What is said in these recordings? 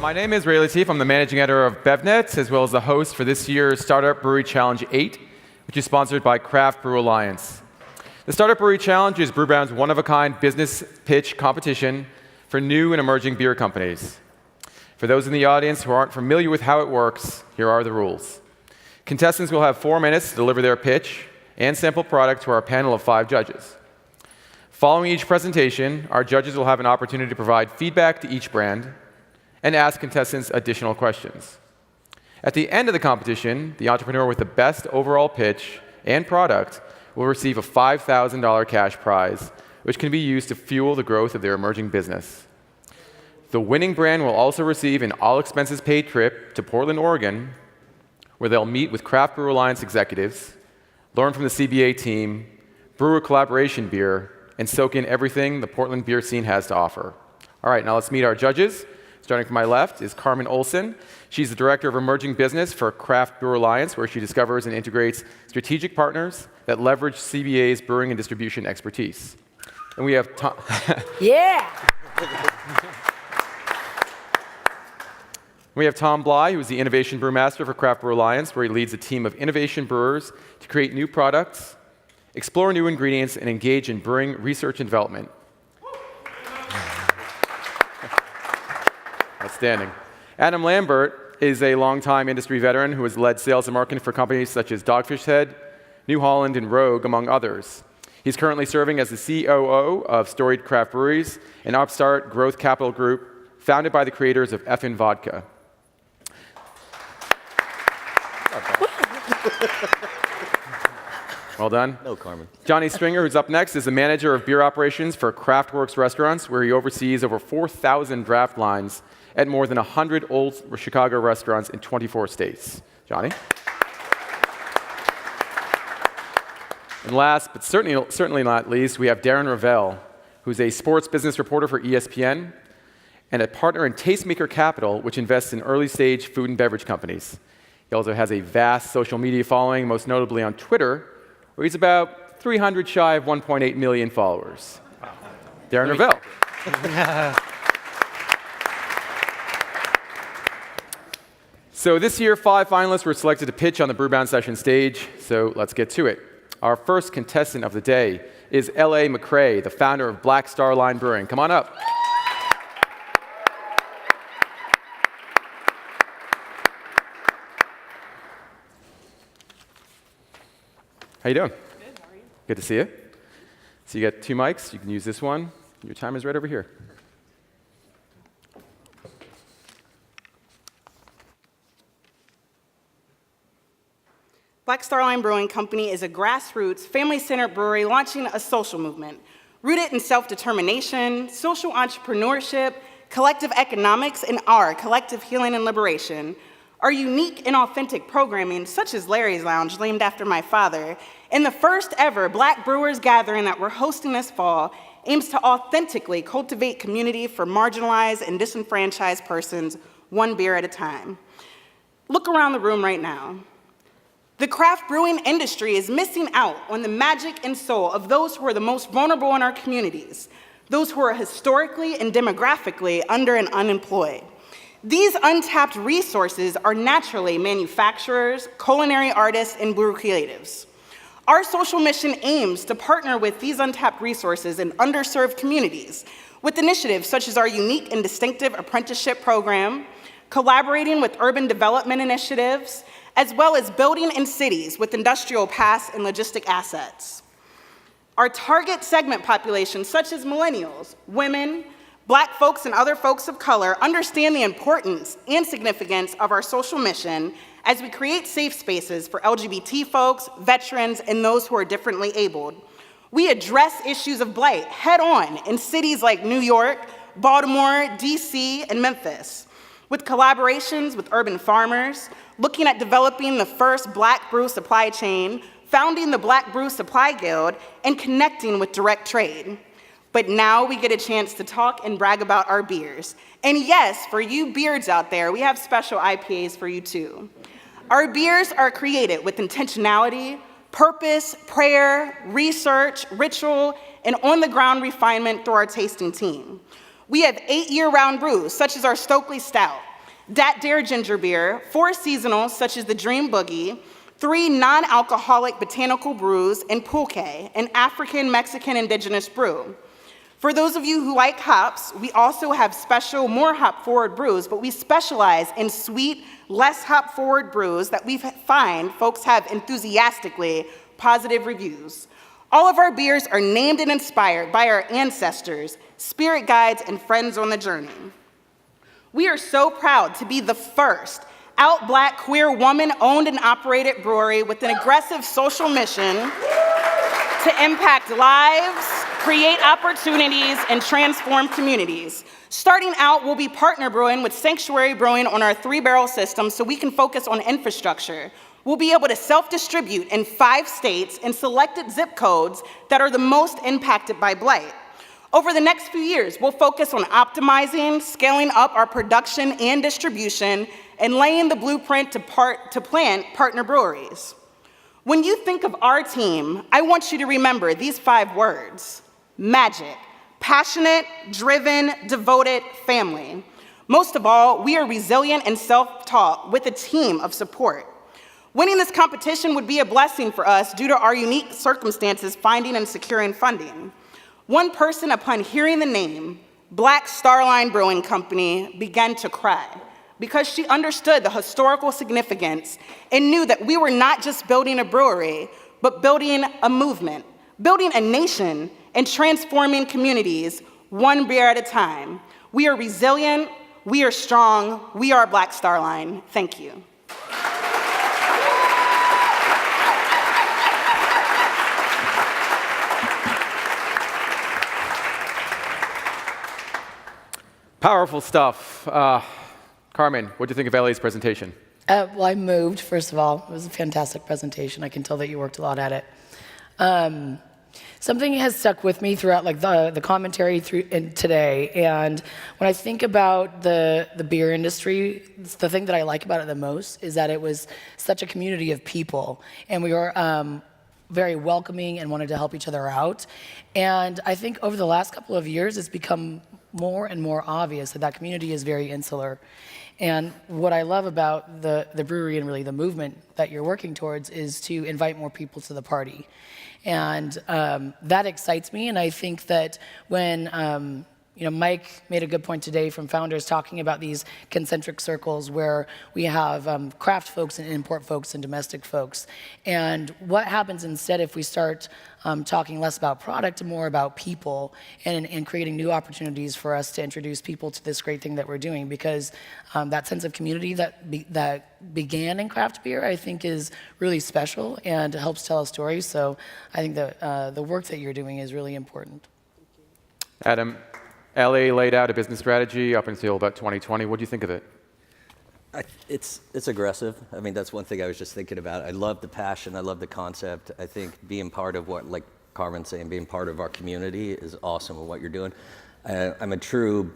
My name is Ray Latif. I'm the managing editor of BevNet, as well as the host for this year's Startup Brewery Challenge 8, which is sponsored by Craft Brew Alliance. The Startup Brewery Challenge is Brewbound's one-of-a-kind business pitch competition for new and emerging beer companies. For those in the audience who aren't familiar with how it works, here are the rules. Contestants will have 4 minutes to deliver their pitch and sample product to our panel of 5 judges. Following each presentation, our judges will have an opportunity to provide feedback to each brand and ask contestants additional questions. At the end of the competition, the entrepreneur with the best overall pitch and product will receive a $5,000 cash prize, which can be used to fuel the growth of their emerging business. The winning brand will also receive an all-expenses-paid trip to Portland, Oregon, where they'll meet with Craft Brew Alliance executives, learn from the CBA team, brew a collaboration beer, and soak in everything the Portland beer scene has to offer. All right, now let's meet our judges. Starting from my left is Carmen Olson. She's the Director of Emerging Business for Craft Brew Alliance, where she discovers and integrates strategic partners that leverage CBA's brewing and distribution expertise. And we have Tom. Yeah! We have Tom Bly, who is the Innovation Brewmaster for Craft Brew Alliance, where he leads a team of innovation brewers to create new products, explore new ingredients, and engage in brewing research and development. Outstanding. Adam Lambert is a longtime industry veteran who has led sales and marketing for companies such as Dogfish Head, New Holland, and Rogue, among others. He's currently serving as the COO of Storied Craft Breweries, an upstart growth capital group founded by the creators of Effin' Vodka. Well done. No, Carmen. Johnny Stringer, who's up next, is the manager of beer operations for Craftworks Restaurants, where he oversees over 4,000 draft lines at more than 100 old Chicago restaurants in 24 states. Johnny? And last, but certainly not least, we have Darren Ravel, who's a sports business reporter for ESPN and a partner in Tastemaker Capital, which invests in early-stage food and beverage companies. He also has a vast social media following, most notably on Twitter, where he's about 300 shy of 1.8 million followers. Wow. Darren Ravel. So this year, 5 finalists were selected to pitch on the Brewbound session stage, so let's get to it. Our first contestant of the day is L.A. McCrae, the founder of Black Star Line Brewing. Come on up. How you doing? Good, how are you? Good to see you. So you got 2 mics. You can use this one. Your time is right over here. Black Star Line Brewing Company is a grassroots, family-centered brewery launching a social movement rooted in self-determination, social entrepreneurship, collective economics, and our collective healing and liberation. Our unique and authentic programming, such as Larry's Lounge, named after my father, and the first ever Black Brewers Gathering that we're hosting this fall, aims to authentically cultivate community for marginalized and disenfranchised persons, one beer at a time. Look around the room right now. The craft brewing industry is missing out on the magic and soul of those who are the most vulnerable in our communities, those who are historically and demographically under and unemployed. These untapped resources are naturally manufacturers, culinary artists, and brew creatives. Our social mission aims to partner with these untapped resources in underserved communities with initiatives such as our unique and distinctive apprenticeship program, collaborating with urban development initiatives, as well as building in cities with industrial paths and logistic assets. Our target segment populations, such as millennials, women, Black folks, and other folks of color, understand the importance and significance of our social mission as we create safe spaces for LGBT folks, veterans, and those who are differently abled. We address issues of blight head-on in cities like New York, Baltimore, DC, and Memphis, with collaborations with urban farmers, looking at developing the first Black brew supply chain, founding the Black Brew Supply Guild, and connecting with direct trade. But now we get a chance to talk and brag about our beers. And yes, for you beards out there, we have special IPAs for you too. Our beers are created with intentionality, purpose, prayer, research, ritual, and on-the-ground refinement through our tasting team. We have 8 year-round brews, such as our Stokely Stout, Dat Dare Ginger Beer, 4 seasonals such as the Dream Boogie, 3 non-alcoholic botanical brews, and Pulque, an African, Mexican, indigenous brew. For those of you who like hops, we also have special, more hop-forward brews, but we specialize in sweet, less hop-forward brews that we find folks have enthusiastically positive reviews. All of our beers are named and inspired by our ancestors, spirit guides, and friends on the journey. We are so proud to be the first out Black, queer, woman-owned and operated brewery with an aggressive social mission to impact lives, create opportunities, and transform communities. Starting out, we'll be partner brewing with Sanctuary Brewing on our 3-barrel system so we can focus on infrastructure. We'll be able to self-distribute in 5 states and selected zip codes that are the most impacted by blight. Over the next few years, we'll focus on optimizing, scaling up our production and distribution, and laying the blueprint to plant partner breweries. When you think of our team, I want you to remember these 5 words: magic, passionate, driven, devoted, family. Most of all, we are resilient and self-taught with a team of support. Winning this competition would be a blessing for us due to our unique circumstances finding and securing funding. One person, upon hearing the name, Black Star Line Brewing Company, began to cry because she understood the historical significance and knew that we were not just building a brewery, but building a movement, building a nation, and transforming communities one beer at a time. We are resilient, we are strong, we are Black Star Line. Thank you. Powerful stuff. Carmen, what do you think of Ellie's presentation? Well, I moved, first of all. It was a fantastic presentation. I can tell that you worked a lot at it. Something has stuck with me throughout the commentary today, and when I think about the beer industry, the thing that I like about it the most is that it was such a community of people, and we were very welcoming and wanted to help each other out. And I think over the last couple of years, it's become more and more obvious that that community is very insular. And what I love about the brewery and really the movement that you're working towards is to invite more people to the party. And that excites me, and I think that when Mike made a good point today from Founders talking about these concentric circles where we have craft folks and import folks and domestic folks. And what happens instead if we start talking less about product and more about people and creating new opportunities for us to introduce people to this great thing that we're doing, because that sense of community that began in craft beer, I think, is really special and helps tell a story. So I think that the work that you're doing is really important. Adam, LA laid out a business strategy up until about 2020. What do you think of it? It's aggressive. I mean, that's one thing I was just thinking about. I love the passion. I love the concept. I think being part of what, like Carmen's saying, being part of our community is awesome in what you're doing. I'm a true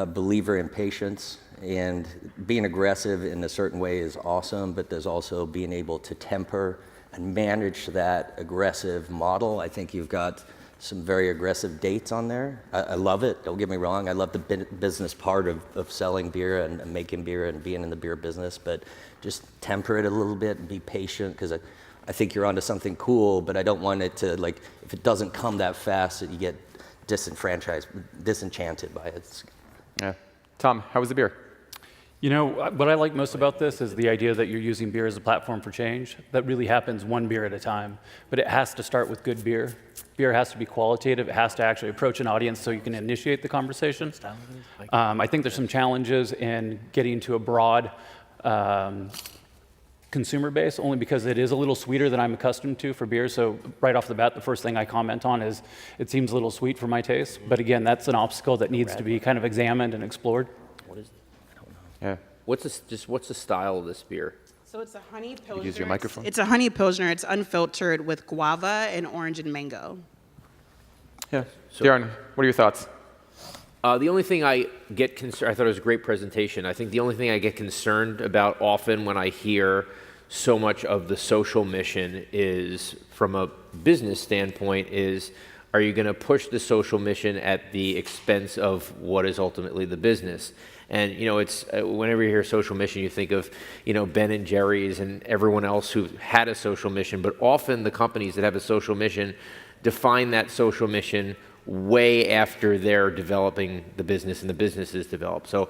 believer in patience, and being aggressive in a certain way is awesome, but there's also being able to temper and manage that aggressive model. I think you've got some very aggressive dates on there. I love it, don't get me wrong. I love the business part of selling beer and making beer and being in the beer business, but just temper it a little bit and be patient, because I think you're onto something cool, but I don't want it to, like, if it doesn't come that fast, that you get disenchanted by it. Yeah. Tom, how was the beer? You know, what I like most about this is the idea that you're using beer as a platform for change. That really happens one beer at a time, but it has to start with good beer. Beer has to be qualitative. It has to actually approach an audience so you can initiate the conversation. I think there's some challenges in getting to a broad consumer base, only because it is a little sweeter than I'm accustomed to for beer. So right off the bat, the first thing I comment on is it seems a little sweet for my taste. But again, that's an obstacle that needs to be kind of examined and explored. What is it? I don't know. Yeah. What's the style of this beer? So it's a honey pilsner. Use your microphone. It's a honey pilsner. It's unfiltered with guava and orange and mango. Yeah. Darren, what are your thoughts? The only thing I get concerned, I thought it was a great presentation. I think the only thing I get concerned about often when I hear so much of the social mission is, from a business standpoint, is, are you going to push the social mission at the expense of what is ultimately the business? And it's whenever you hear social mission, you think of Ben and Jerry's and everyone else who had a social mission. But often the companies that have a social mission define that social mission way after they're developing the business and the business is developed. So,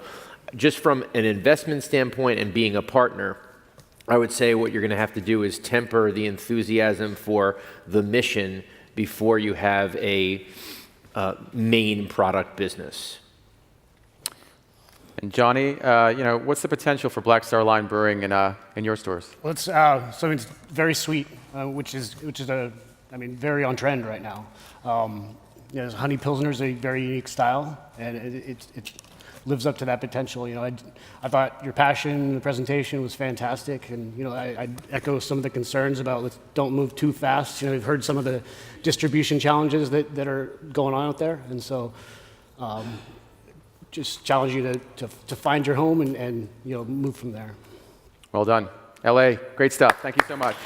just from an investment standpoint and being a partner, I would say what you're going to have to do is temper the enthusiasm for the mission before you have a main product business. And Johnny, what's the potential for Black Star Line Brewing in your stores? Well, it's it's very sweet, which is very on trend right now. Honey Pilsner is a very unique style, and it lives up to that potential. I thought your passion in the presentation was fantastic, and I echo some of the concerns about don't move too fast. We've heard some of the distribution challenges that are going on out there, and so. Just challenge you to find your home and move from there. Well done. LA, great stuff. Thank you so much.